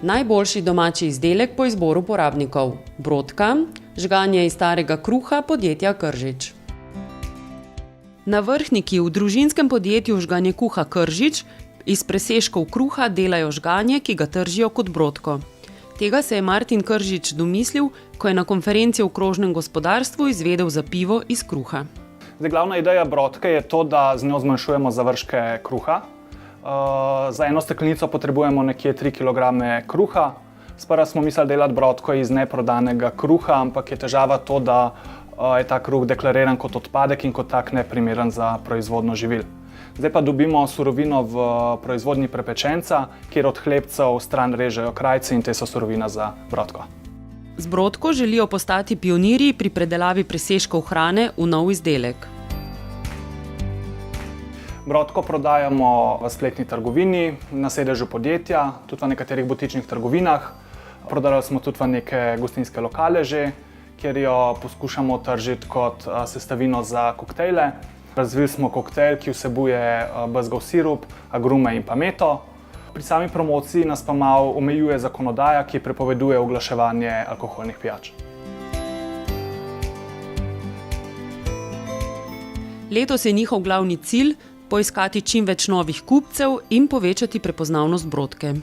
Najboljši domači izdelek po izboru porabnikov. Brodka, žganje iz starega kruha podjetja Kržič. Na Vrhniki v družinskem podjetju Žganje kuha Kržič iz presežkov kruha delajo žganje, ki ga tržijo kot brodko. Tega se je Martin Kržič domislil, ko je na konferenci o krožnem gospodarstvu izvedel za pivo iz kruha. Glavna ideja brodke je to, da z njo zmanjšujemo završke kruha. Za eno steklenico potrebujemo nekje 3 kg kruha. Sprva smo mislili delati brodko iz neprodanega kruha, ampak je težava to, da je ta kruh deklariran kot odpadek in kot tak neprimeren za proizvodnjo živil. Zdaj pa dobimo surovino v proizvodnji prepečenca, kjer od hlebcev stran režejo krajci in te so surovina za brodko. Z brodko želijo postati pionirji pri predelavi presežkov hrane v nov izdelek. Brodko prodajamo v spletni trgovini, na sedežu podjetja, tudi v nekaterih butičnih trgovinah. Prodali smo tudi v neke gostinske lokale že, kjer jo poskušamo tržiti kot sestavino za koktejle. Razvili smo koktejl, ki vsebuje bezgov sirup, agrume in pa meto. Pri sami promociji nas pa malo omejuje zakonodaja, ki prepoveduje oglaševanje alkoholnih pijač. Letos je njihov glavni cilj poiskati čim več novih kupcev in povečati prepoznavnost brodke.